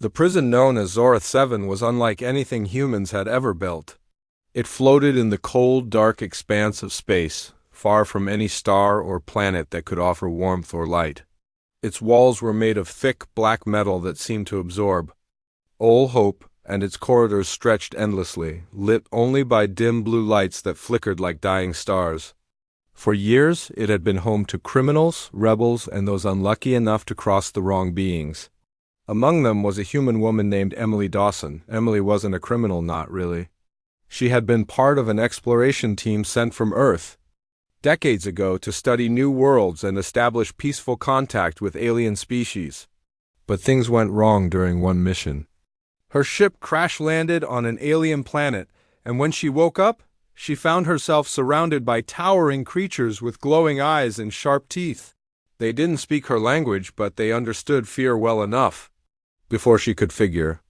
The prison known as Zorath 7 was unlike anything humans had ever built. It floated in the cold, dark expanse of space, far from any star or planet that could offer warmth or light. Its walls were made of thick, black metal that seemed to absorb all hope, and its corridors stretched endlessly, lit only by dim blue lights that flickered like dying stars. For years, it had been home to criminals, rebels, and those unlucky enough to cross the wrong beings. Among them was a human woman named Emily Dawson. Emily wasn't a criminal, not really. She had been part of an exploration team sent from Earth decades ago to study new worlds and establish peaceful contact with alien species. But things went wrong during one mission. Her ship crash-landed on an alien planet, and when she woke up, she found herself surrounded by towering creatures with glowing eyes and sharp teeth. They didn't speak her language, but they understood fear well enough. Before she could figure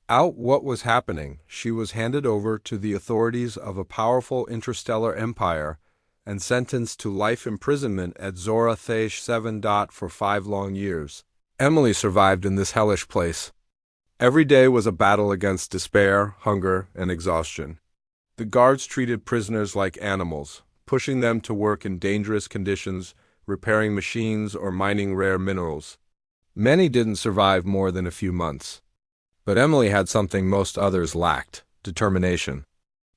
out what was happening, she was handed over to the authorities of a powerful interstellar empire and sentenced to life imprisonment at Zorath 7. For 5 long years. Emily survived in this hellish place. Every day was a battle against despair, hunger, and exhaustion. The guards treated prisoners like animals, pushing them to work in dangerous conditions, repairing machines or mining rare minerals. Many didn't survive more than a few months. But Emily had something most others lacked: determination.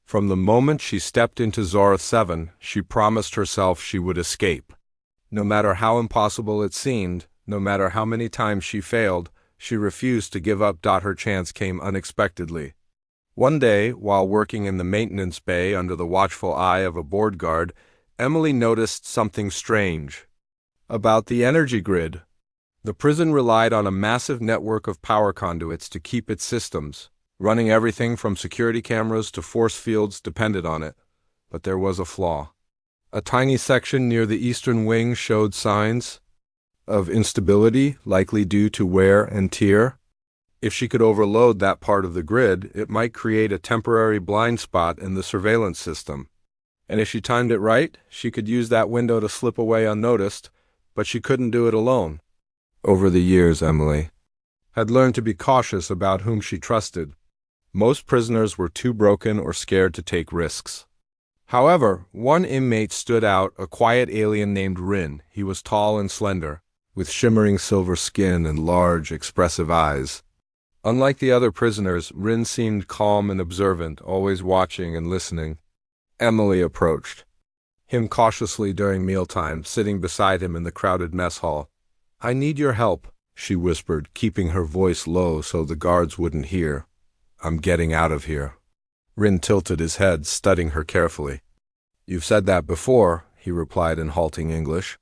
From the moment she stepped into Zorath 7, she promised herself she would escape. No matter how impossible it seemed, no matter how many times she failed, she refused to give up. Her chance came unexpectedly. One day, while working in the maintenance bay under the watchful eye of a board guard, Emily noticed something strange about the energy grid. The prison relied on a massive network of power conduits to keep its systems running. Everything from security cameras to force fields depended on it. But there was a flaw. A tiny section near the eastern wing showed signs of instability, likely due to wear and tear. If she could overload that part of the grid, it might create a temporary blind spot in the surveillance system. And if she timed it right, she could use that window to slip away unnoticed, but she couldn't do it alone. Over the years, Emily had learned to be cautious about whom she trusted. Most prisoners were too broken or scared to take risks. However, one inmate stood out, a quiet alien named Rin. He was tall and slender, with shimmering silver skin and large, expressive eyes. Unlike the other prisoners, Rin seemed calm and observant, always watching and listening. Emily approached him cautiously during mealtime, sitting beside him in the crowded mess hall. "I need your help," she whispered, keeping her voice low so the guards wouldn't hear. "I'm getting out of here." Rin tilted his head, studying her carefully. "You've said that before," he replied in halting English.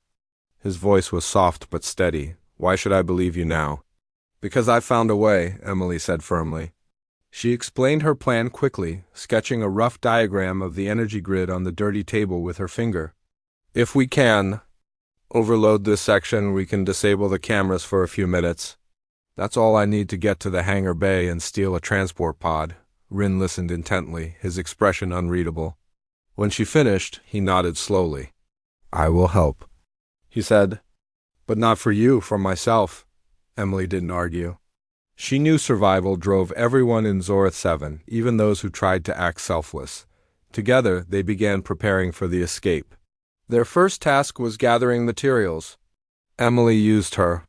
His voice was soft but steady. "Why should I believe you now?" "Because I've found a way," Emily said firmly. She explained her plan quickly, sketching a rough diagram of the energy grid on the dirty table with her finger. "If we can overload this section, we can disable the cameras for a few minutes. That's all I need to get to the hangar bay and steal a transport pod." Rin listened intently, his expression unreadable. When she finished, he nodded slowly. "I will help," he said. "But not for you, for myself." Emily didn't argue. She knew survival drove everyone in Zorath 7, even those who tried to act selfless. Together, they began preparing for the escape. Their first task was gathering materials. Emily used her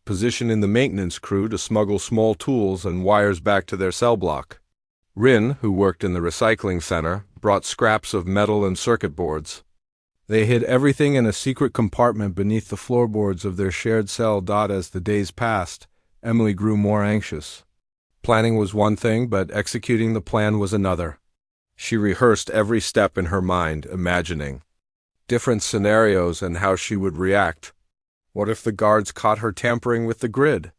position in the maintenance crew to smuggle small tools and wires back to their cell block. Rin, who worked in the recycling center, brought scraps of metal and circuit boards. They hid everything in a secret compartment beneath the floorboards of their shared cell. As the days passed, Emily grew more anxious. Planning was one thing, but executing the plan was another. She rehearsed every step in her mind, imagining different scenarios and how she would react. What if the guards caught her tampering with the grid?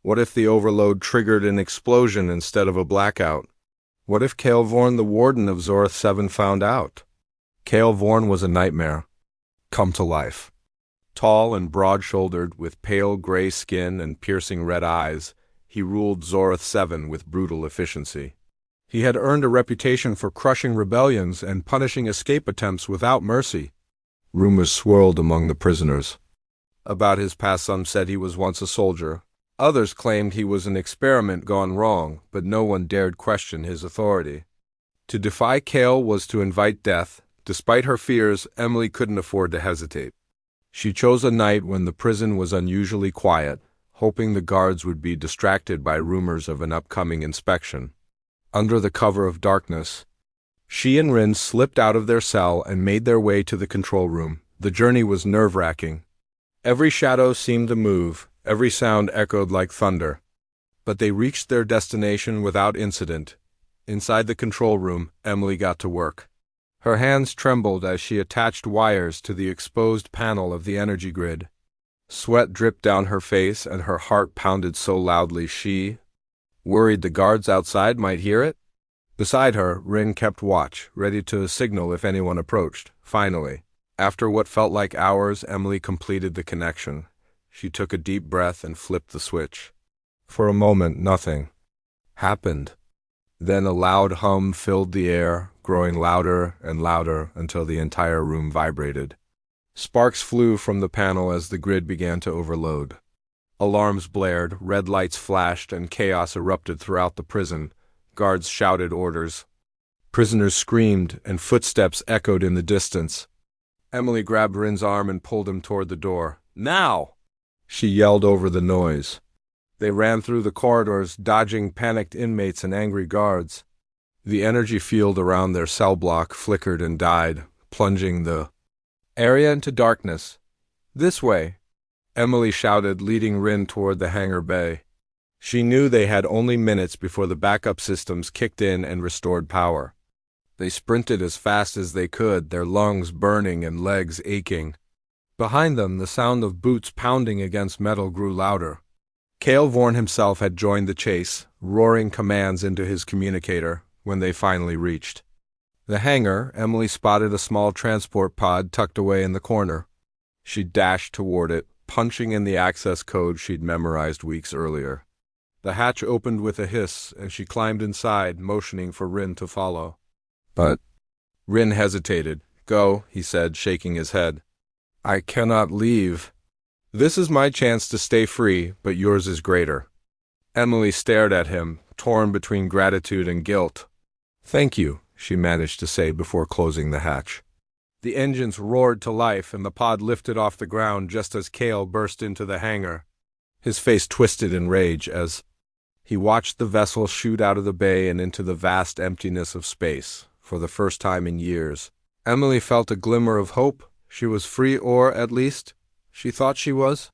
What if the overload triggered an explosion instead of a blackout? What if Cale Vorn, the Warden of Zorath 7, found out? Cale Vorn was a nightmare come to life. Tall and broad-shouldered, with pale gray skin and piercing red eyes, he ruled Zorath 7 with brutal efficiency. He had earned a reputation for crushing rebellions and punishing escape attempts without mercy. Rumors swirled among the prisoners about his past. Some said he was once a soldier. Others claimed he was an experiment gone wrong, but no one dared question his authority. To defy Kale was to invite death. Despite her fears, Emily couldn't afford to hesitate. She chose a night when the prison was unusually quiet, hoping the guards would be distracted by rumors of an upcoming inspection. Under the cover of darkness, she and Rin slipped out of their cell and made their way to the control room. The journey was nerve-wracking. Every shadow seemed to move, every sound echoed like thunder. But they reached their destination without incident. Inside the control room, Emily got to work. Her hands trembled as she attached wires to the exposed panel of the energy grid. Sweat dripped down her face and her heart pounded so loudly she worried the guards outside might hear it. Beside her, Rin kept watch, ready to signal if anyone approached. Finally, after what felt like hours, Emily completed the connection. She took a deep breath and flipped the switch. For a moment, nothing happened. Then a loud hum filled the air, growing louder and louder until the entire room vibrated. Sparks flew from the panel as the grid began to overload. Alarms blared, red lights flashed, and chaos erupted throughout the prison. Guards shouted orders. Prisoners screamed, and footsteps echoed in the distance. Emily grabbed Rin's arm and pulled him toward the door. "Now!" she yelled over the noise. They ran through the corridors, dodging panicked inmates and angry guards. The energy field around their cell block flickered and died, plunging the area into darkness. "This way!" Emily shouted, leading Rin toward the hangar bay. She knew they had only minutes before the backup systems kicked in and restored power. They sprinted as fast as they could, their lungs burning and legs aching. Behind them, the sound of boots pounding against metal grew louder. Kale Vorn himself had joined the chase, roaring commands into his communicator when they finally reached the hangar. Emily spotted a small transport pod tucked away in the corner. She dashed toward it, punching in the access code she'd memorized weeks earlier. The hatch opened with a hiss, and she climbed inside, motioning for Rin to follow. But Rin hesitated. "Go," he said, shaking his head. "I cannot leave. This is my chance to stay free, but yours is greater." Emily stared at him, torn between gratitude and guilt. "Thank you," she managed to say before closing the hatch. The engines roared to life, and the pod lifted off the ground just as Kale burst into the hangar. His face twisted in rage as he watched the vessel shoot out of the bay and into the vast emptiness of space. For the first time in years, Emily felt a glimmer of hope. She was free, or, at least, she thought she was.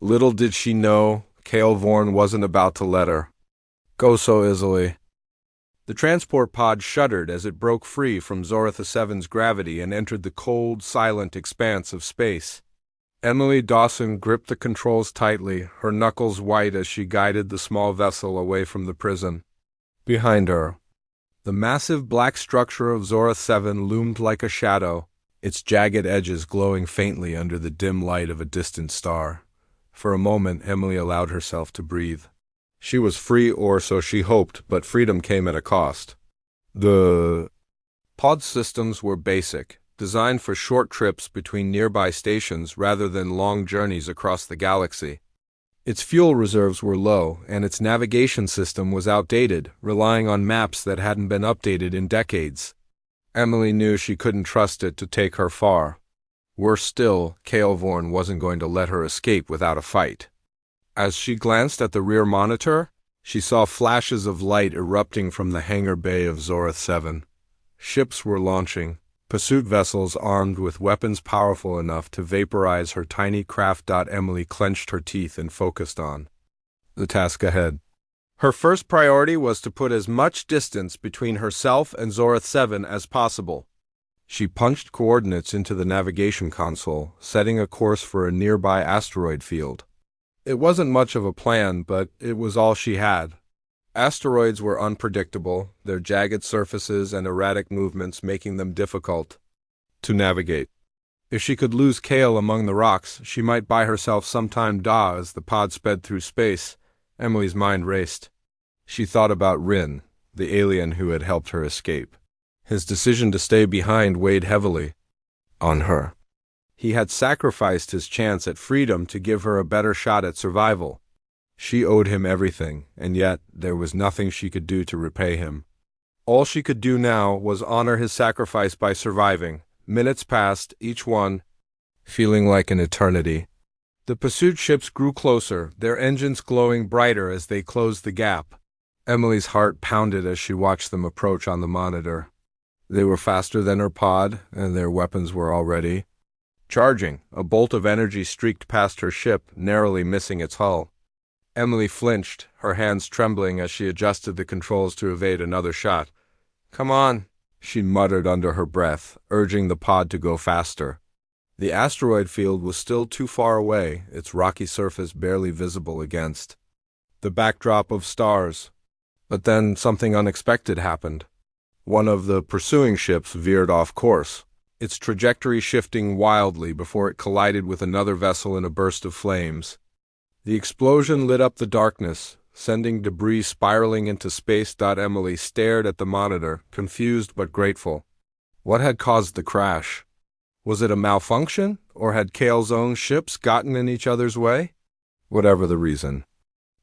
Little did she know, Kale Vorn wasn't about to let her go so easily. The transport pod shuddered as it broke free from Zoratha 7's gravity and entered the cold, silent expanse of space. Emily Dawson gripped the controls tightly, her knuckles white as she guided the small vessel away from the prison. Behind her, the massive black structure of Zoratha 7 loomed like a shadow, its jagged edges glowing faintly under the dim light of a distant star. For a moment, Emily allowed herself to breathe. She was free, or so she hoped, but freedom came at a cost. The pod systems were basic, designed for short trips between nearby stations rather than long journeys across the galaxy. Its fuel reserves were low, and its navigation system was outdated, relying on maps that hadn't been updated in decades. Emily knew she couldn't trust it to take her far. Worse still, Kale Vorn wasn't going to let her escape without a fight. As she glanced at the rear monitor, she saw flashes of light erupting from the hangar bay of Zoratha 7. Ships were launching, pursuit vessels armed with weapons powerful enough to vaporize her tiny craft. Emily clenched her teeth and focused on the task ahead. Her first priority was to put as much distance between herself and Zoratha 7 as possible. She punched coordinates into the navigation console, setting a course for a nearby asteroid field. It wasn't much of a plan, but it was all she had. Asteroids were unpredictable, their jagged surfaces and erratic movements making them difficult to navigate. If she could lose Kale among the rocks, she might buy herself some time. As the pod sped through space, Emily's mind raced. She thought about Rin, the alien who had helped her escape. His decision to stay behind weighed heavily on her. He had sacrificed his chance at freedom to give her a better shot at survival. She owed him everything, and yet there was nothing she could do to repay him. All she could do now was honor his sacrifice by surviving. Minutes passed, each one feeling like an eternity. The pursuit ships grew closer, their engines glowing brighter as they closed the gap. Emily's heart pounded as she watched them approach on the monitor. They were faster than her pod, and their weapons were already charging. A bolt of energy streaked past her ship, narrowly missing its hull. Emily flinched, her hands trembling as she adjusted the controls to evade another shot. "Come on," she muttered under her breath, urging the pod to go faster. The asteroid field was still too far away, its rocky surface barely visible against the backdrop of stars. But then something unexpected happened. One of the pursuing ships veered off course, its trajectory shifting wildly before it collided with another vessel in a burst of flames. The explosion lit up the darkness, sending debris spiraling into space. Emily stared at the monitor, confused but grateful. What had caused the crash? Was it a malfunction, or had Kale's own ships gotten in each other's way? Whatever the reason,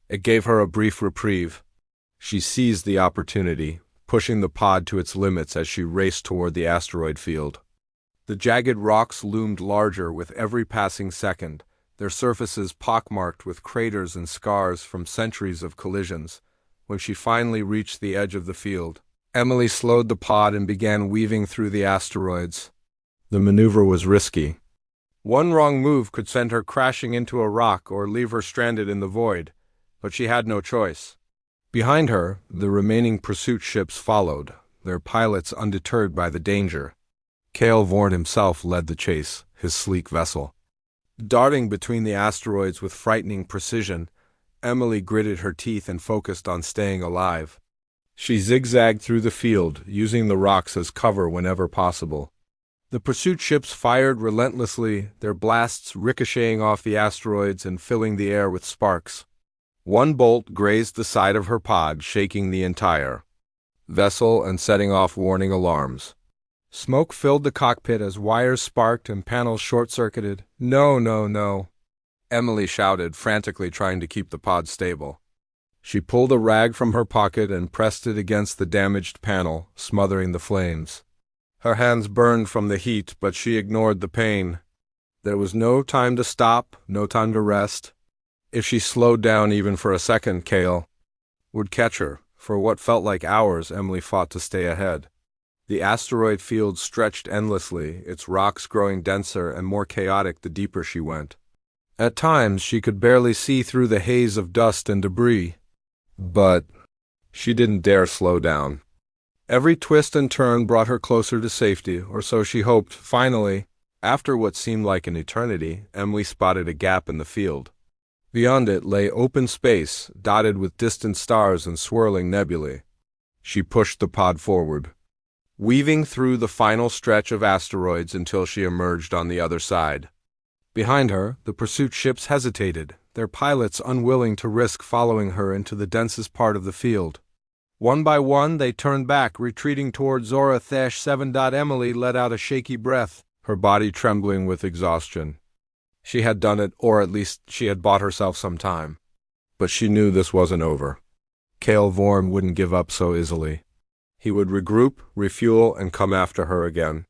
it gave her a brief reprieve. She seized the opportunity, pushing the pod to its limits as she raced toward the asteroid field. The jagged rocks loomed larger with every passing second, their surfaces pockmarked with craters and scars from centuries of collisions. When she finally reached the edge of the field, Emily slowed the pod and began weaving through the asteroids. The maneuver was risky. One wrong move could send her crashing into a rock or leave her stranded in the void, but she had no choice. Behind her, the remaining pursuit ships followed, their pilots undeterred by the danger. Kale Warden himself led the chase, his sleek vessel darting between the asteroids with frightening precision. Emily gritted her teeth and focused on staying alive. She zigzagged through the field, using the rocks as cover whenever possible. The pursuit ships fired relentlessly, their blasts ricocheting off the asteroids and filling the air with sparks. One bolt grazed the side of her pod, shaking the entire vessel and setting off warning alarms. Smoke filled the cockpit as wires sparked and panels short-circuited. "No, no, no," Emily shouted, frantically trying to keep the pod stable. She pulled a rag from her pocket and pressed it against the damaged panel, smothering the flames. Her hands burned from the heat, but she ignored the pain. There was no time to stop, no time to rest. If she slowed down even for a second, Kale would catch her. For what felt like hours, Emily fought to stay ahead. The asteroid field stretched endlessly, its rocks growing denser and more chaotic the deeper she went. At times, she could barely see through the haze of dust and debris. But she didn't dare slow down. Every twist and turn brought her closer to safety, or so she hoped. Finally, after what seemed like an eternity, Emily spotted a gap in the field. Beyond it lay open space, dotted with distant stars and swirling nebulae. She pushed the pod forward, weaving through the final stretch of asteroids until she emerged on the other side. Behind her, the pursuit ships hesitated, their pilots unwilling to risk following her into the densest part of the field. One by one, they turned back, retreating toward Zora-7. Emily let out a shaky breath, her body trembling with exhaustion. She had done it, or at least she had bought herself some time. But she knew this wasn't over. Kale Warden wouldn't give up so easily. He would regroup, refuel, and come after her again.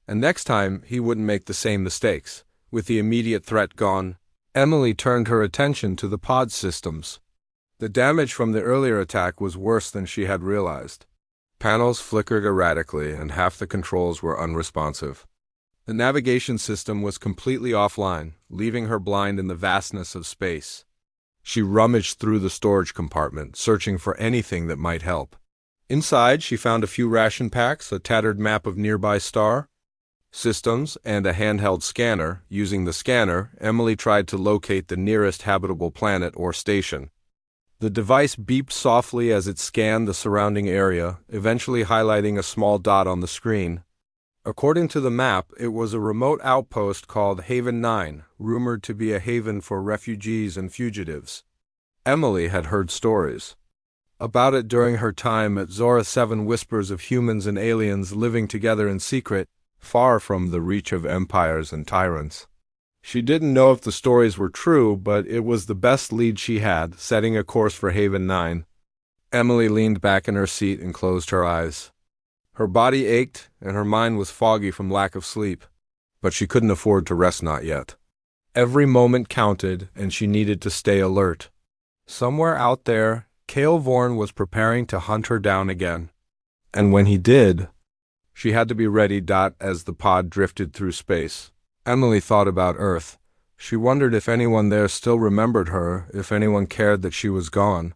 And next time, he wouldn't make the same mistakes. With the immediate threat gone, Emily turned her attention to the pod systems. The damage from the earlier attack was worse than she had realized. Panels flickered erratically, and half the controls were unresponsive. The navigation system was completely offline, leaving her blind in the vastness of space. She rummaged through the storage compartment, searching for anything that might help. Inside, she found a few ration packs, a tattered map of nearby star systems, and a handheld scanner. Using the scanner, Emily tried to locate the nearest habitable planet or station. The device beeped softly as it scanned the surrounding area, eventually highlighting a small dot on the screen. According to the map, it was a remote outpost called Haven 9, rumored to be a haven for refugees and fugitives. Emily had heard stories about it during her time at Zora-7, whispers of humans and aliens living together in secret, far from the reach of empires and tyrants. She didn't know if the stories were true, but it was the best lead she had, setting a course for Haven 9. Emily leaned back in her seat and closed her eyes. Her body ached, and her mind was foggy from lack of sleep. But she couldn't afford to rest not yet. Every moment counted, and she needed to stay alert. Somewhere out there, Cale Vorn was preparing to hunt her down again. And when he did, she had to be ready. As the pod drifted through space, Emily thought about Earth. She wondered if anyone there still remembered her, if anyone cared that she was gone.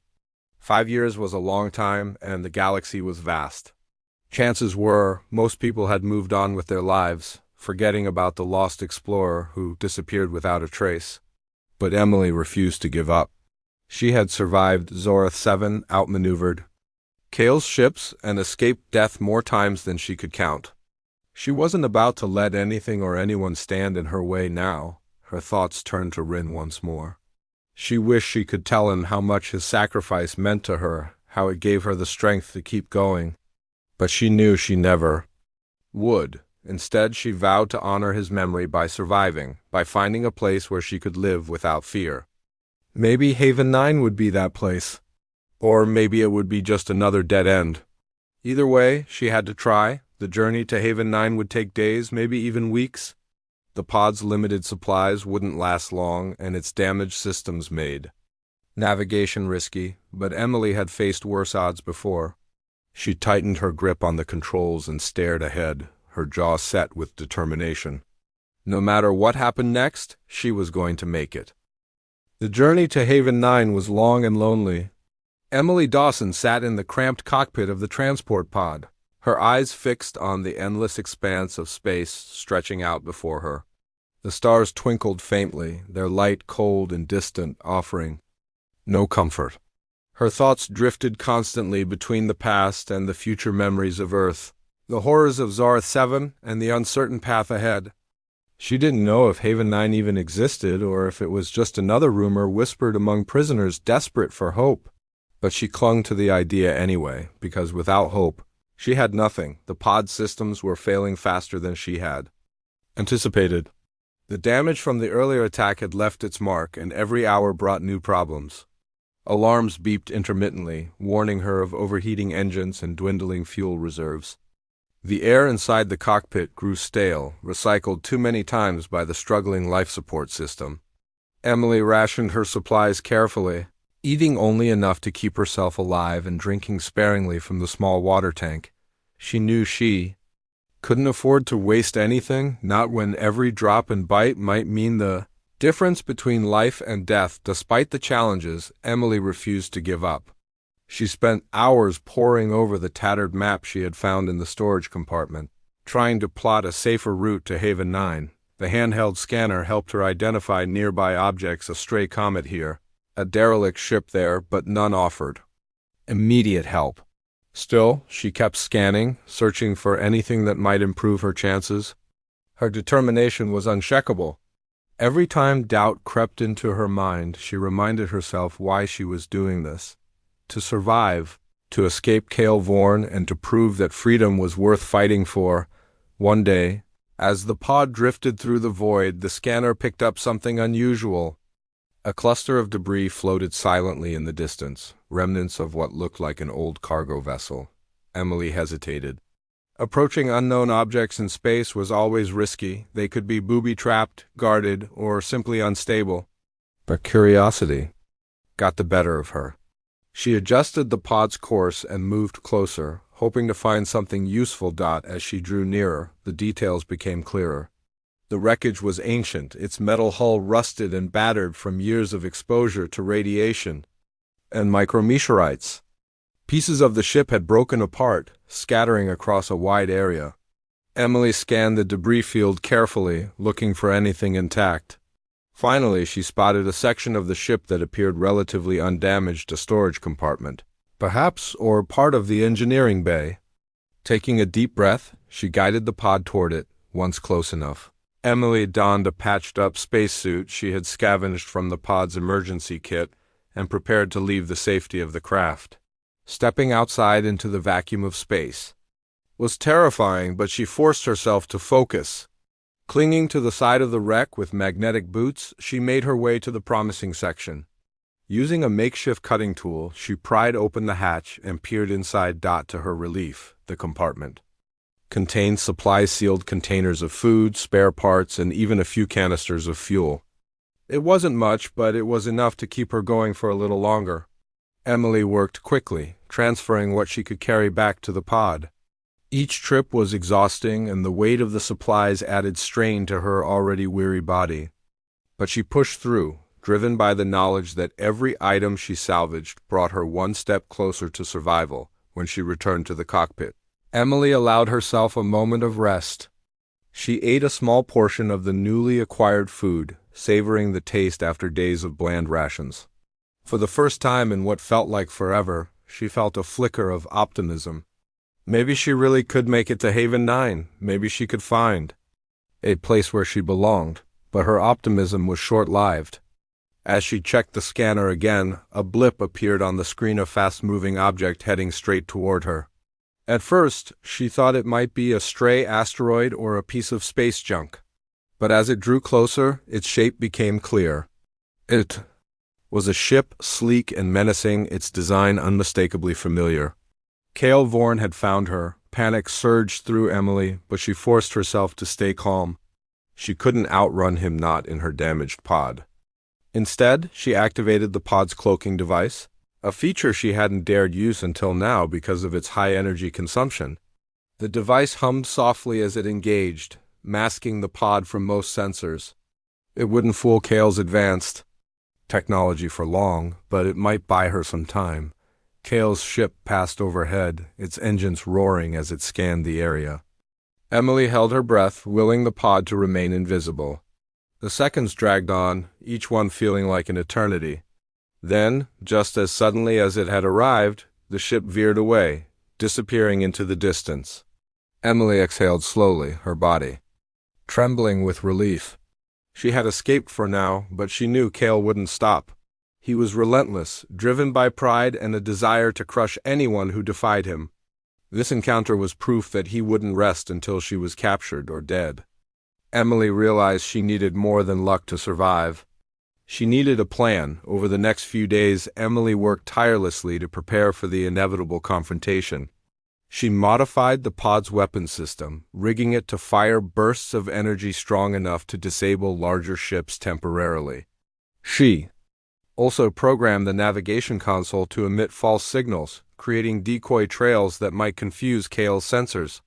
5 years was a long time, and the galaxy was vast. Chances were, most people had moved on with their lives, forgetting about the lost explorer who disappeared without a trace. But Emily refused to give up. She had survived Zorath 7 outmaneuvered Cale's ships and escaped death more times than she could count. She wasn't about to let anything or anyone stand in her way now. Her thoughts turned to Rin once more. She wished she could tell him how much his sacrifice meant to her, how it gave her the strength to keep going. But she knew she never would. Instead, she vowed to honor his memory by surviving, by finding a place where she could live without fear. Maybe Haven 9 would be that place. Or maybe it would be just another dead end. Either way, she had to try. The journey to Haven 9 would take days, maybe even weeks. The pod's limited supplies wouldn't last long, and its damaged systems made navigation risky, but Emily had faced worse odds before. She tightened her grip on the controls and stared ahead, her jaw set with determination. No matter what happened next, she was going to make it. The journey to Haven 9 was long and lonely. Emily Dawson sat in the cramped cockpit of the transport pod, her eyes fixed on the endless expanse of space stretching out before her. The stars twinkled faintly, their light cold and distant, offering no comfort. Her thoughts drifted constantly between the past and the future memories of Earth, the horrors of Zorath 7 and the uncertain path ahead. She didn't know if Haven 9 even existed or if it was just another rumor whispered among prisoners desperate for hope. But she clung to the idea anyway, because without hope, she had nothing. The pod systems were failing faster than she had anticipated. The damage from the earlier attack had left its mark, and every hour brought new problems. Alarms beeped intermittently, warning her of overheating engines and dwindling fuel reserves. The air inside the cockpit grew stale, recycled too many times by the struggling life support system. Emily rationed her supplies carefully, eating only enough to keep herself alive and drinking sparingly from the small water tank. She knew she couldn't afford to waste anything, not when every drop and bite might mean the difference between life and death. Despite the challenges, Emily refused to give up. She spent hours poring over the tattered map she had found in the storage compartment, trying to plot a safer route to Haven 9. The handheld scanner helped her identify nearby objects, a stray comet here, a derelict ship there, but none offered immediate help. Still, she kept scanning, searching for anything that might improve her chances. Her determination was unshakable. Every time doubt crept into her mind, she reminded herself why she was doing this. To survive, to escape Cale Vorn, and to prove that freedom was worth fighting for. One day, as the pod drifted through the void, the scanner picked up something unusual. A cluster of debris floated silently in the distance, remnants of what looked like an old cargo vessel. Emily hesitated. Approaching unknown objects in space was always risky. They could be booby-trapped, guarded, or simply unstable. But curiosity got the better of her. She adjusted the pod's course and moved closer, hoping to find something useful. As she drew nearer, the details became clearer. The wreckage was ancient, its metal hull rusted and battered from years of exposure to radiation and micrometeorites. Pieces of the ship had broken apart, scattering across a wide area. Emily scanned the debris field carefully, looking for anything intact. Finally, she spotted a section of the ship that appeared relatively undamaged, a storage compartment, perhaps, or part of the engineering bay. Taking a deep breath, she guided the pod toward it, once close enough. Emily donned a patched-up spacesuit she had scavenged from the pod's emergency kit and prepared to leave the safety of the craft. Stepping outside into the vacuum of space was terrifying, but she forced herself to focus. Clinging to the side of the wreck with magnetic boots, she made her way to the promising section. Using a makeshift cutting tool, she pried open the hatch and peered inside. To her relief, the compartment contained supply-sealed containers of food, spare parts, and even a few canisters of fuel. It wasn't much, but it was enough to keep her going for a little longer. Emily worked quickly, transferring what she could carry back to the pod. Each trip was exhausting, and the weight of the supplies added strain to her already weary body. But she pushed through, driven by the knowledge that every item she salvaged brought her one step closer to survival. When she returned to the cockpit, Emily allowed herself a moment of rest. She ate a small portion of the newly acquired food, savoring the taste after days of bland rations. For the first time in what felt like forever, she felt a flicker of optimism. Maybe she really could make it to Haven 9. Maybe she could find a place where she belonged. But her optimism was short-lived. As she checked the scanner again, a blip appeared on the screen, a fast-moving object heading straight toward her. At first, she thought it might be a stray asteroid or a piece of space junk. But as it drew closer, its shape became clear. It was a ship, sleek and menacing, its design unmistakably familiar. Cale Vorn had found her. Panic surged through Emily, but she forced herself to stay calm. She couldn't outrun him, not in her damaged pod. Instead, she activated the pod's cloaking device, a feature she hadn't dared use until now because of its high energy consumption. The device hummed softly as it engaged, masking the pod from most sensors. It wouldn't fool Cale's advanced technology for long, but it might buy her some time. Cale's ship passed overhead, its engines roaring as it scanned the area. Emily held her breath, willing the pod to remain invisible. The seconds dragged on, each one feeling like an eternity. Then, just as suddenly as it had arrived, the ship veered away, disappearing into the distance. Emily exhaled slowly, her body trembling with relief. She had escaped for now, but she knew Cale wouldn't stop. He was relentless, driven by pride and a desire to crush anyone who defied him. This encounter was proof that he wouldn't rest until she was captured or dead. Emily realized she needed more than luck to survive. She needed a plan. Over the next few days, Emily worked tirelessly to prepare for the inevitable confrontation. She modified the pod's weapon system, rigging it to fire bursts of energy strong enough to disable larger ships temporarily. She also programmed the navigation console to emit false signals, creating decoy trails that might confuse Cale's sensors.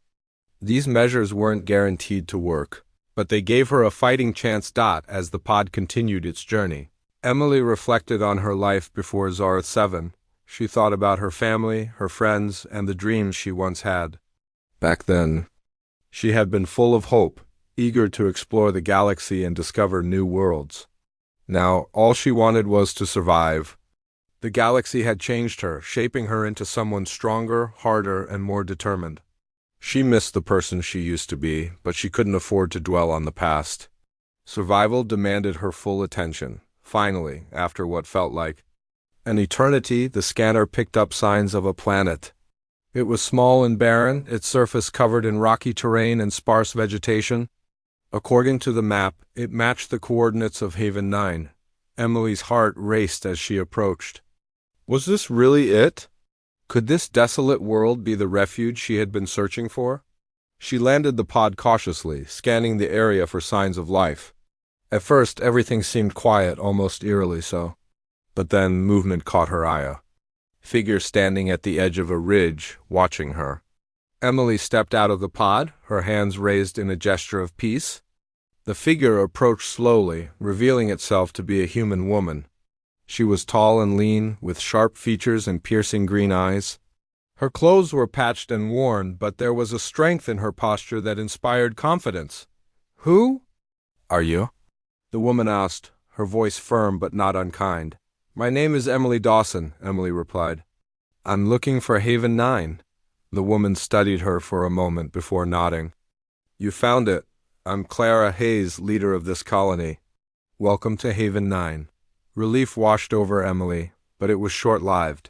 These measures weren't guaranteed to work, but they gave her a fighting chance. As the pod continued its journey, Emily reflected on her life before Zorth 7. She thought about her family, her friends, and the dreams she once had. Back then, she had been full of hope, eager to explore the galaxy and discover new worlds. Now, all she wanted was to survive. The galaxy had changed her, shaping her into someone stronger, harder, and more determined. She missed the person she used to be, but she couldn't afford to dwell on the past. Survival demanded her full attention. Finally, after what felt like an eternity, the scanner picked up signs of a planet. It was small and barren, its surface covered in rocky terrain and sparse vegetation. According to the map, it matched the coordinates of Haven 9. Emily's heart raced as she approached. Was this really it? Could this desolate world be the refuge she had been searching for? She landed the pod cautiously, scanning the area for signs of life. At first, everything seemed quiet, almost eerily so. But then movement caught her eye. A figure standing at the edge of a ridge, watching her. Emily stepped out of the pod, her hands raised in a gesture of peace. The figure approached slowly, revealing itself to be a human woman. She was tall and lean, with sharp features and piercing green eyes. Her clothes were patched and worn, but there was a strength in her posture that inspired confidence. "Who are you?" the woman asked, her voice firm but not unkind. "My name is Emily Dawson," Emily replied. "I'm looking for Haven 9. The woman studied her for a moment before nodding. "You found it. I'm Clara Hayes, leader of this colony. Welcome to Haven 9. Relief washed over Emily, but it was short-lived.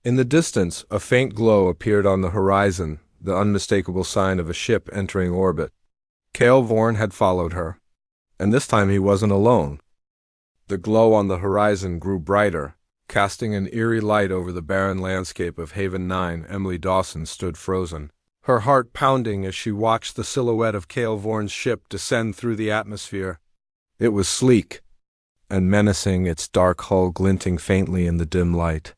In the distance, a faint glow appeared on the horizon, the unmistakable sign of a ship entering orbit. Cale Vorn had followed her, and this time he wasn't alone. The glow on the horizon grew brighter, casting an eerie light over the barren landscape of Haven 9. Emily Dawson stood frozen, her heart pounding as she watched the silhouette of Cale Vorn's ship descend through the atmosphere. It was sleek and menacing, its dark hull glinting faintly in the dim light.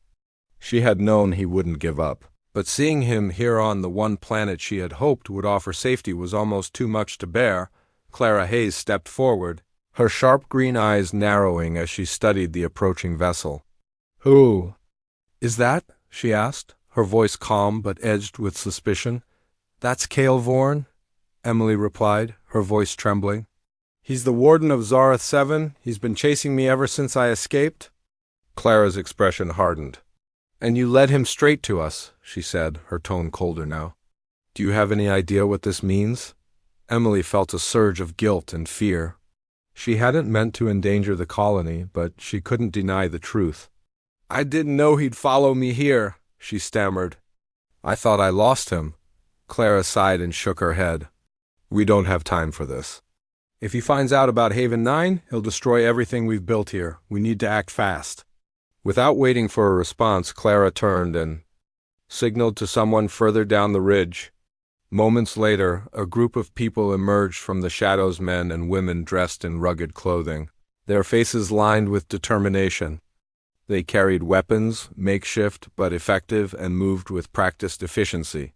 She had known he wouldn't give up, but seeing him here on the one planet she had hoped would offer safety was almost too much to bear. Clara Hayes stepped forward, her sharp green eyes narrowing as she studied the approaching vessel. "Who is that?" she asked, her voice calm but edged with suspicion. "That's Cale Vorn," Emily replied, her voice trembling. "He's the Warden of Zareth 7. He's been chasing me ever since I escaped." Clara's expression hardened. "And you led him straight to us," she said, her tone colder now. "Do you have any idea what this means?" Emily felt a surge of guilt and fear. She hadn't meant to endanger the colony, but she couldn't deny the truth. "I didn't know he'd follow me here," she stammered. "I thought I lost him." Clara sighed and shook her head. "We don't have time for this. If he finds out about Haven 9, he'll destroy everything we've built here. We need to act fast." Without waiting for a response, Clara turned and signaled to someone further down the ridge. Moments later, a group of people emerged from the shadows, men and women dressed in rugged clothing, their faces lined with determination. They carried weapons, makeshift but effective, and moved with practiced efficiency.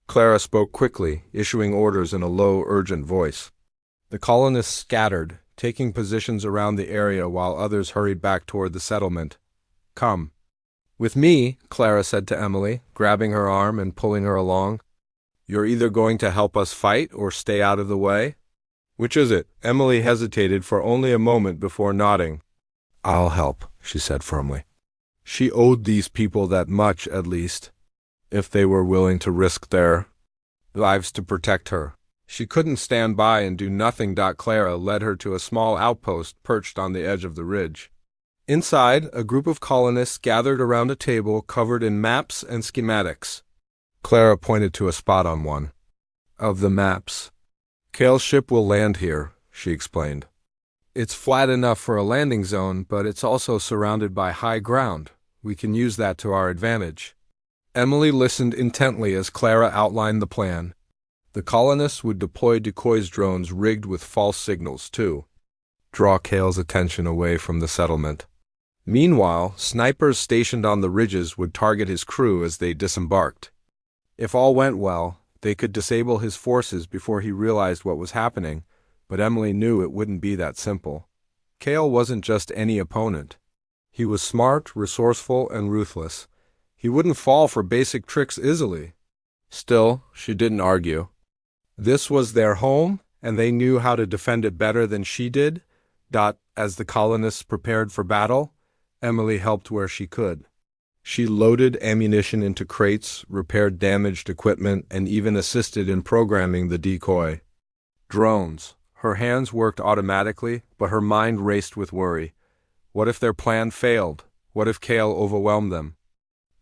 Clara spoke quickly, issuing orders in a low, urgent voice. The colonists scattered, taking positions around the area while others hurried back toward the settlement. "Come with me," Clara said to Emily, grabbing her arm and pulling her along. "You're either going to help us fight or stay out of the way." "Which is it?" Emily hesitated for only a moment before nodding. "I'll help," she said firmly. She owed these people that much, at least, if they were willing to risk their lives to protect her. She couldn't stand by and do nothing. Clara led her to a small outpost perched on the edge of the ridge. Inside, a group of colonists gathered around a table covered in maps and schematics. Clara pointed to a spot on one of the maps. "Cale's ship will land here," she explained. "It's flat enough for a landing zone, but it's also surrounded by high ground. We can use that to our advantage." Emily listened intently as Clara outlined the plan. The colonists would deploy decoys, drones rigged with false signals, to draw Cale's attention away from the settlement. Meanwhile, snipers stationed on the ridges would target his crew as they disembarked. If all went well, they could disable his forces before he realized what was happening, but Emily knew it wouldn't be that simple. Cale wasn't just any opponent. He was smart, resourceful, and ruthless. He wouldn't fall for basic tricks easily. Still, she didn't argue. This was their home, and they knew how to defend it better than she did. As the colonists prepared for battle, Emily helped where she could. She loaded ammunition into crates, repaired damaged equipment, and even assisted in programming the decoy drones. Her hands worked automatically, but her mind raced with worry. What if their plan failed? What if Cale overwhelmed them?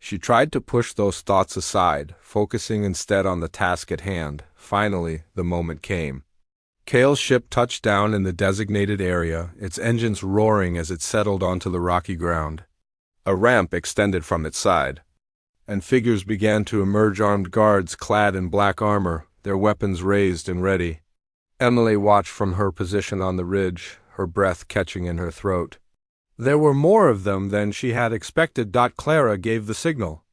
She tried to push those thoughts aside, focusing instead on the task at hand. Finally, the moment came. Cale's ship touched down in the designated area, its engines roaring as it settled onto the rocky ground. A ramp extended from its side, and figures began to emerge, armed guards clad in black armor, their weapons raised and ready. Emily watched from her position on the ridge, her breath catching in her throat. There were more of them than she had expected. Clara gave the signal,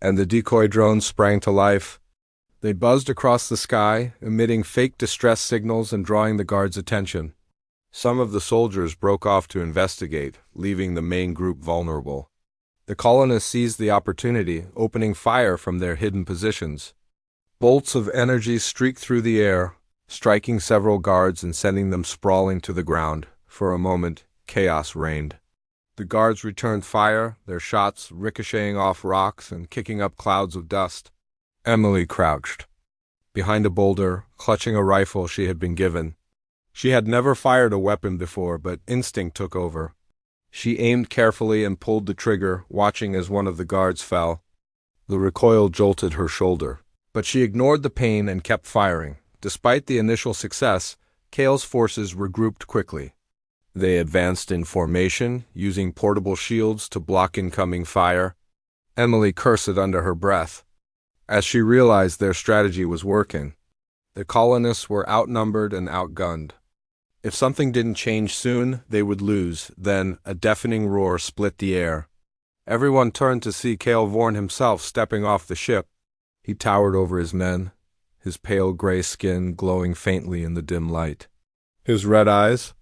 and the decoy drones sprang to life. They buzzed across the sky, emitting fake distress signals and drawing the guards' attention. Some of the soldiers broke off to investigate, leaving the main group vulnerable. The colonists seized the opportunity, opening fire from their hidden positions. Bolts of energy streaked through the air, striking several guards and sending them sprawling to the ground. For a moment, chaos reigned. The guards returned fire, their shots ricocheting off rocks and kicking up clouds of dust. Emily crouched behind a boulder, clutching a rifle she had been given. She had never fired a weapon before, but instinct took over. She aimed carefully and pulled the trigger, watching as one of the guards fell. The recoil jolted her shoulder, but she ignored the pain and kept firing. Despite the initial success, Kale's forces regrouped quickly. They advanced in formation, using portable shields to block incoming fire. Emily cursed under her breath, as she realized their strategy was working. The colonists were outnumbered and outgunned. If something didn't change soon, they would lose. Then a deafening roar split the air. Everyone turned to see Kale Vorn himself stepping off the ship. He towered over his men, his pale gray skin glowing faintly in the dim light. His red eyes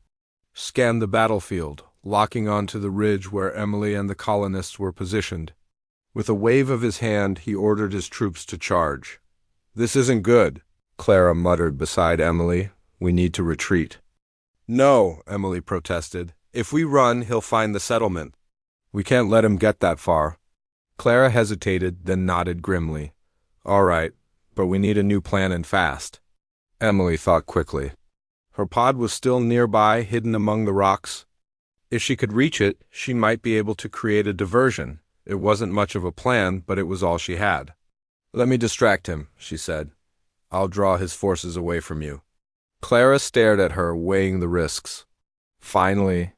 scanned the battlefield, locking onto the ridge where Emily and the colonists were positioned. With a wave of his hand, he ordered his troops to charge. "This isn't good," Clara muttered beside Emily. "We need to retreat." "No," Emily protested. "If we run, he'll find the settlement. We can't let him get that far." Clara hesitated, then nodded grimly. "All right, but we need a new plan and fast." Emily thought quickly. Her pod was still nearby, hidden among the rocks. If she could reach it, she might be able to create a diversion. It wasn't much of a plan, but it was all she had. "Let me distract him," she said. "I'll draw his forces away from you." Clara stared at her, weighing the risks. Finally,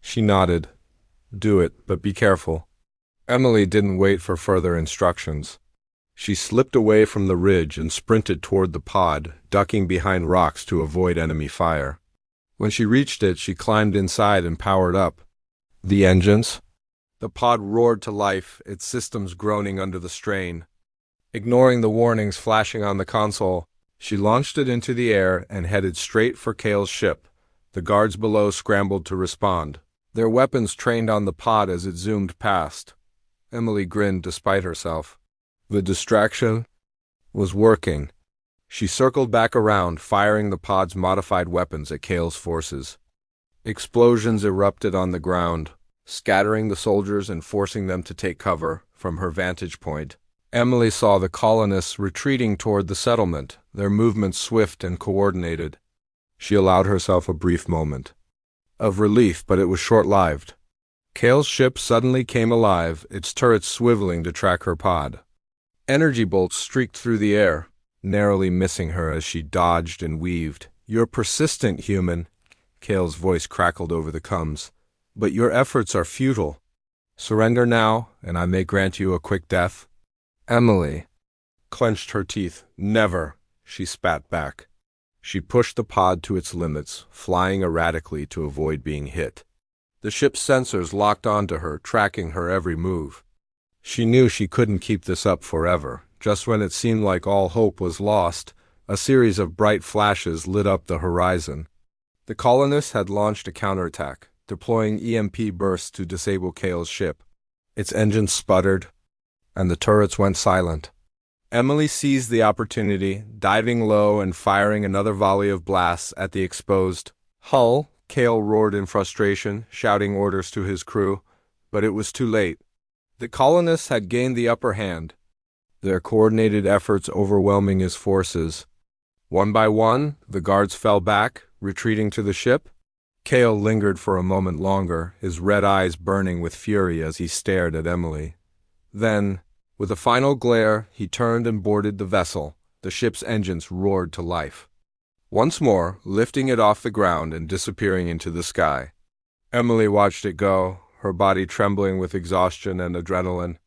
she nodded. "Do it, but be careful." Emily didn't wait for further instructions. She slipped away from the ridge and sprinted toward the pod, ducking behind rocks to avoid enemy fire. When she reached it, she climbed inside and powered up. The engines? The pod roared to life, its systems groaning under the strain. Ignoring the warnings flashing on the console, she launched it into the air and headed straight for Kale's ship. The guards below scrambled to respond, their weapons trained on the pod as it zoomed past. Emily grinned despite herself. The distraction was working. She circled back around, firing the pod's modified weapons at Kale's forces. Explosions erupted on the ground, scattering the soldiers and forcing them to take cover. From her vantage point, Emily saw the colonists retreating toward the settlement, their movements swift and coordinated. She allowed herself a brief moment of relief, but it was short-lived. Kale's ship suddenly came alive, its turrets swiveling to track her pod. Energy bolts streaked through the air, narrowly missing her as she dodged and weaved. "You're persistent, human," Kale's voice crackled over the comms. "But your efforts are futile. Surrender now, and I may grant you a quick death." Emily clenched her teeth. "Never," she spat back. She pushed the pod to its limits, flying erratically to avoid being hit. The ship's sensors locked onto her, tracking her every move. She knew she couldn't keep this up forever. Just when it seemed like all hope was lost, a series of bright flashes lit up the horizon. The colonists had launched a counterattack, deploying EMP bursts to disable Kale's ship. Its engines sputtered, and the turrets went silent. Emily seized the opportunity, diving low and firing another volley of blasts at the exposed hull. Kale roared in frustration, shouting orders to his crew, but it was too late. The colonists had gained the upper hand, their coordinated efforts overwhelming his forces. One by one, the guards fell back, retreating to the ship. Kale lingered for a moment longer, his red eyes burning with fury as he stared at Emily. Then, with a final glare, he turned and boarded the vessel. The ship's engines roared to life, once more lifting it off the ground and disappearing into the sky. Emily watched it go, her body trembling with exhaustion and adrenaline.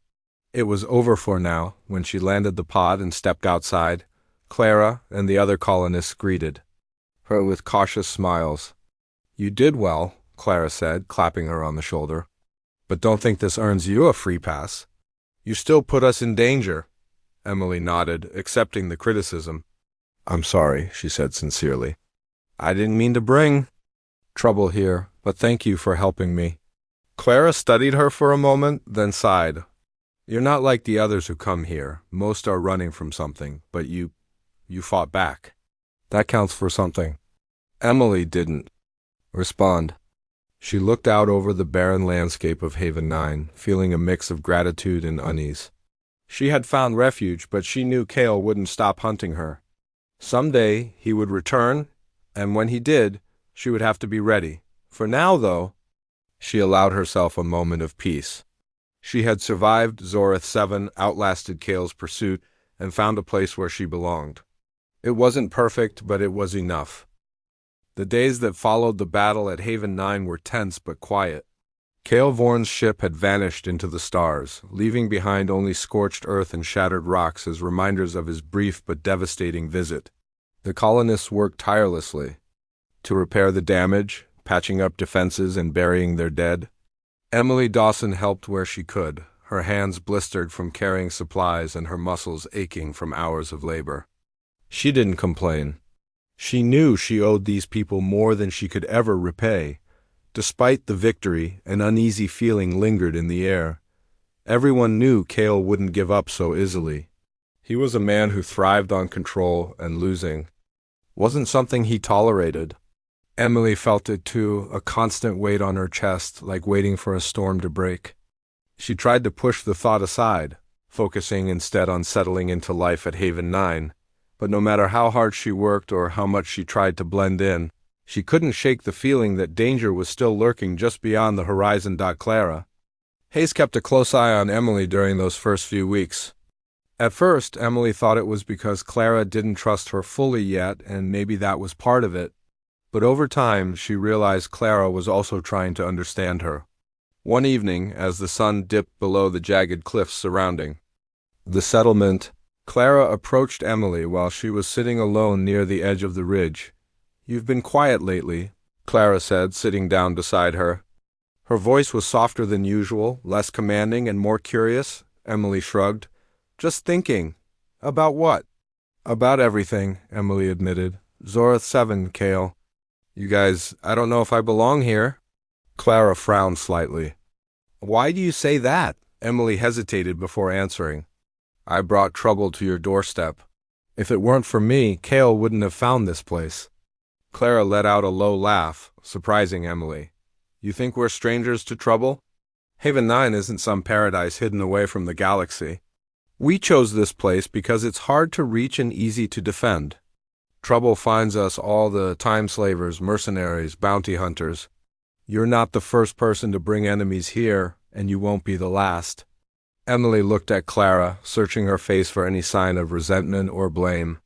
It was over for now. When she landed the pod and stepped outside, Clara and the other colonists greeted her with cautious smiles. "You did well," Clara said, clapping her on the shoulder. "But don't think this earns you a free pass. You still put us in danger." Emily nodded, accepting the criticism. "I'm sorry," she said sincerely. "I didn't mean to bring trouble here, but thank you for helping me." Clara studied her for a moment, then sighed. "You're not like the others who come here. Most are running from something, but you fought back. That counts for something." Emily didn't respond. She looked out over the barren landscape of Haven 9, feeling a mix of gratitude and unease. She had found refuge, but she knew Kale wouldn't stop hunting her. Someday he would return, and when he did, she would have to be ready. For now, though, she allowed herself a moment of peace. She had survived Zorith 7, outlasted Kale's pursuit, and found a place where she belonged. It wasn't perfect, but it was enough. The days that followed the battle at Haven 9 were tense but quiet. Cale Vorn's ship had vanished into the stars, leaving behind only scorched earth and shattered rocks as reminders of his brief but devastating visit. The colonists worked tirelessly to repair the damage, patching up defenses and burying their dead. Emily Dawson helped where she could, her hands blistered from carrying supplies and her muscles aching from hours of labor. She didn't complain. She knew she owed these people more than she could ever repay. Despite the victory, an uneasy feeling lingered in the air. Everyone knew Cale wouldn't give up so easily. He was a man who thrived on control, and losing wasn't something he tolerated. Emily felt it too, a constant weight on her chest, like waiting for a storm to break. She tried to push the thought aside, focusing instead on settling into life at Haven 9. But no matter how hard she worked or how much she tried to blend in, she couldn't shake the feeling that danger was still lurking just beyond the horizon. Clara. Hayes kept a close eye on Emily during those first few weeks. At first, Emily thought it was because Clara didn't trust her fully yet, and maybe that was part of it. But over time, she realized Clara was also trying to understand her. One evening, as the sun dipped below the jagged cliffs surrounding the settlement, Clara approached Emily while she was sitting alone near the edge of the ridge. "You've been quiet lately," Clara said, sitting down beside her. Her voice was softer than usual, less commanding and more curious. Emily shrugged. "Just thinking." "About what?" "About everything," Emily admitted. "Zorath 7, Cale. You guys, I don't know if I belong here." Clara frowned slightly. "Why do you say that?" Emily hesitated before answering. "I brought trouble to your doorstep. If it weren't for me, Cale wouldn't have found this place." Clara let out a low laugh, surprising Emily. "You think we're strangers to trouble? Haven 9 isn't some paradise hidden away from the galaxy. We chose this place because it's hard to reach and easy to defend. Trouble finds us all the time slavers, mercenaries, bounty hunters. You're not the first person to bring enemies here, and you won't be the last." Emily looked at Clara, searching her face for any sign of resentment or blame.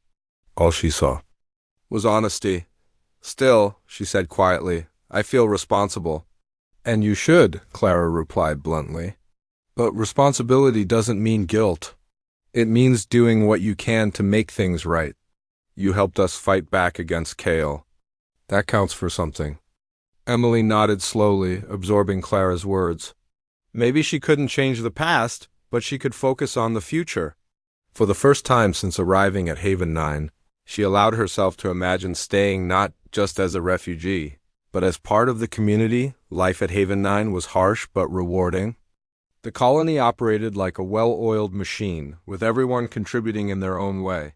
All she saw was honesty. "Still," she said quietly, "I feel responsible." "And you should," Clara replied bluntly. "But responsibility doesn't mean guilt. It means doing what you can to make things right. You helped us fight back against Cale. That counts for something." Emily nodded slowly, absorbing Clara's words. Maybe she couldn't change the past, but she could focus on the future. For the first time since arriving at Haven 9, she allowed herself to imagine staying not just as a refugee, but as part of the community. Life at Haven 9 was harsh but rewarding. The colony operated like a well-oiled machine, with everyone contributing in their own way.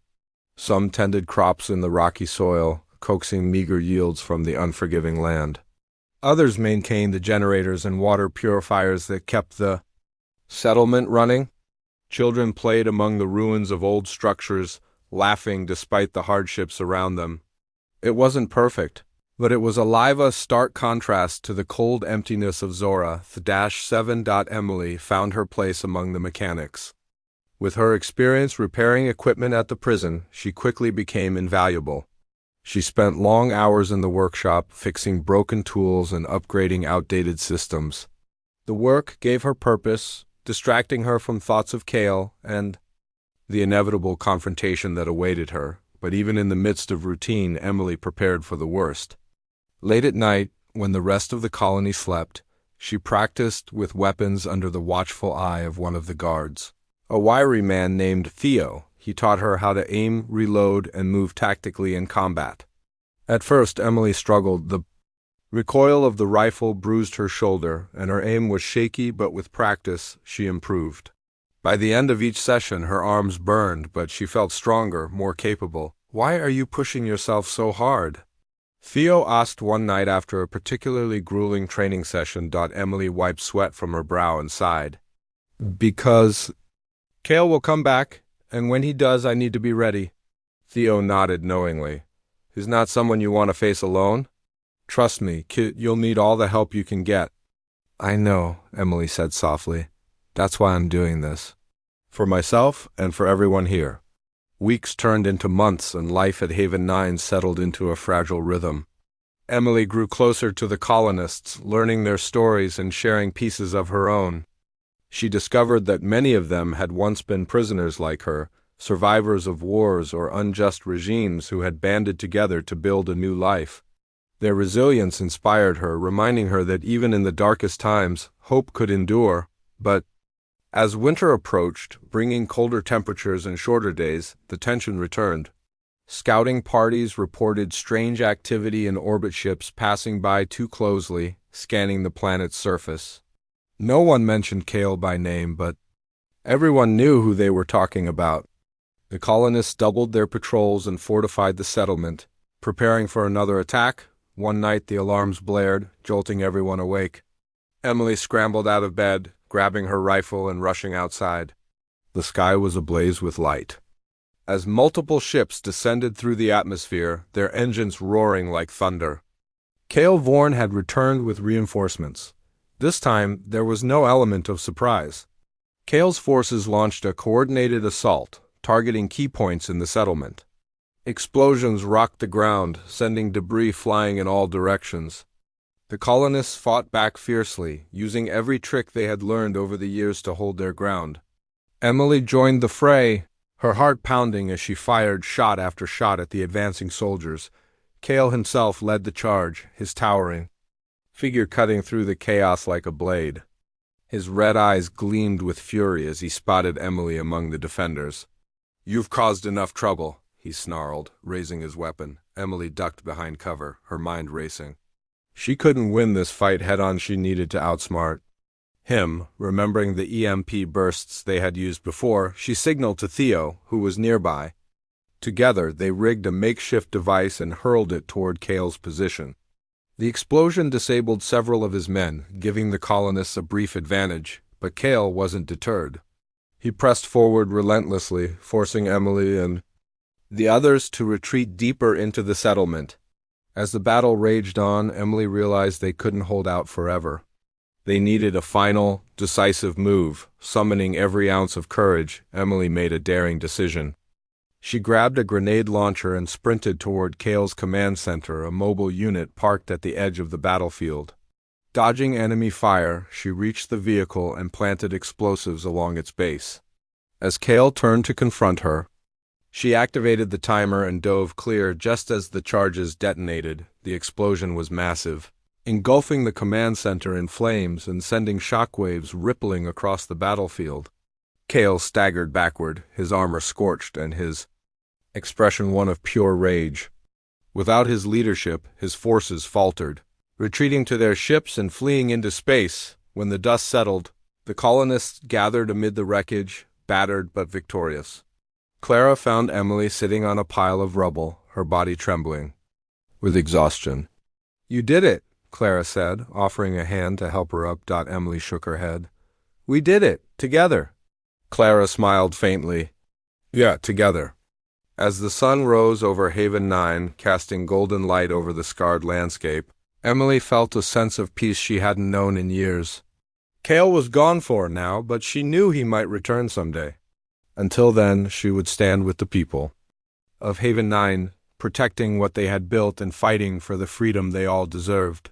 Some tended crops in the rocky soil, coaxing meager yields from the unforgiving land. Others maintained the generators and water purifiers that kept the settlement running. Children played among the ruins of old structures, laughing despite the hardships around them. It wasn't perfect, but it was a stark contrast to the cold emptiness of Zora. -7. Emily found her place among the mechanics. With her experience repairing equipment at the prison, she quickly became invaluable. She spent long hours in the workshop, fixing broken tools and upgrading outdated systems. The work gave her purpose, distracting her from thoughts of Cale and the inevitable confrontation that awaited her. But even in the midst of routine, Emily prepared for the worst. Late at night, when the rest of the colony slept, she practiced with weapons under the watchful eye of one of the guards, a wiry man named Theo. He taught her how to aim, reload, and move tactically in combat. At first, Emily struggled. The recoil of the rifle bruised her shoulder, and her aim was shaky, but with practice, she improved. By the end of each session, her arms burned, but she felt stronger, more capable. "Why are you pushing yourself so hard?" Theo asked one night after a particularly grueling training session. Emily wiped sweat from her brow and sighed. "Because Cale will come back, and when he does, I need to be ready." Theo nodded knowingly. "He's not someone you want to face alone? Trust me, kid, you'll need all the help you can get." "I know," Emily said softly. "That's why I'm doing this. For myself and for everyone here." Weeks turned into months, and life at Haven 9 settled into a fragile rhythm. Emily grew closer to the colonists, learning their stories and sharing pieces of her own. She discovered that many of them had once been prisoners like her, survivors of wars or unjust regimes who had banded together to build a new life. Their resilience inspired her, reminding her that even in the darkest times, hope could endure. But as winter approached, bringing colder temperatures and shorter days, the tension returned. Scouting parties reported strange activity in orbit ships passing by too closely, scanning the planet's surface. No one mentioned Kale by name, but everyone knew who they were talking about. The colonists doubled their patrols and fortified the settlement, preparing for another attack. One night the alarms blared, jolting everyone awake. Emily scrambled out of bed, grabbing her rifle and rushing outside. The sky was ablaze with light. As multiple ships descended through the atmosphere, their engines roaring like thunder. Kale Vorn had returned with reinforcements. This time, there was no element of surprise. Kale's forces launched a coordinated assault, targeting key points in the settlement. Explosions rocked the ground, sending debris flying in all directions. The colonists fought back fiercely, using every trick they had learned over the years to hold their ground. Emily joined the fray, her heart pounding as she fired shot after shot at the advancing soldiers. Kale himself led the charge, his towering figure cutting through the chaos like a blade. His red eyes gleamed with fury as he spotted Emily among the defenders. "You've caused enough trouble," he snarled, raising his weapon. Emily ducked behind cover, her mind racing. She couldn't win this fight head-on. She needed to outsmart him. Remembering the EMP bursts they had used before, she signaled to Theo, who was nearby. Together, they rigged a makeshift device and hurled it toward Kale's position. The explosion disabled several of his men, giving the colonists a brief advantage, but Kale wasn't deterred. He pressed forward relentlessly, forcing Emily and the others to retreat deeper into the settlement. As the battle raged on, Emily realized they couldn't hold out forever. They needed a final, decisive move. Summoning every ounce of courage, Emily made a daring decision. She grabbed a grenade launcher and sprinted toward Kale's command center, a mobile unit parked at the edge of the battlefield. Dodging enemy fire, she reached the vehicle and planted explosives along its base. As Kale turned to confront her, she activated the timer and dove clear just as the charges detonated. The explosion was massive, engulfing the command center in flames and sending shockwaves rippling across the battlefield. Kale staggered backward, his armor scorched and his expression one of pure rage. Without his leadership, his forces faltered, retreating to their ships and fleeing into space. When the dust settled, the colonists gathered amid the wreckage, battered but victorious. Clara found Emily sitting on a pile of rubble, her body trembling with exhaustion. "You did it," Clara said, offering a hand to help her up. Emily shook her head. "We did it, together." Clara smiled faintly. "Yeah, together." As the sun rose over Haven 9, casting golden light over the scarred landscape, Emily felt a sense of peace she hadn't known in years. Kale was gone for now, but she knew he might return someday. Until then, she would stand with the people of Haven 9, protecting what they had built and fighting for the freedom they all deserved.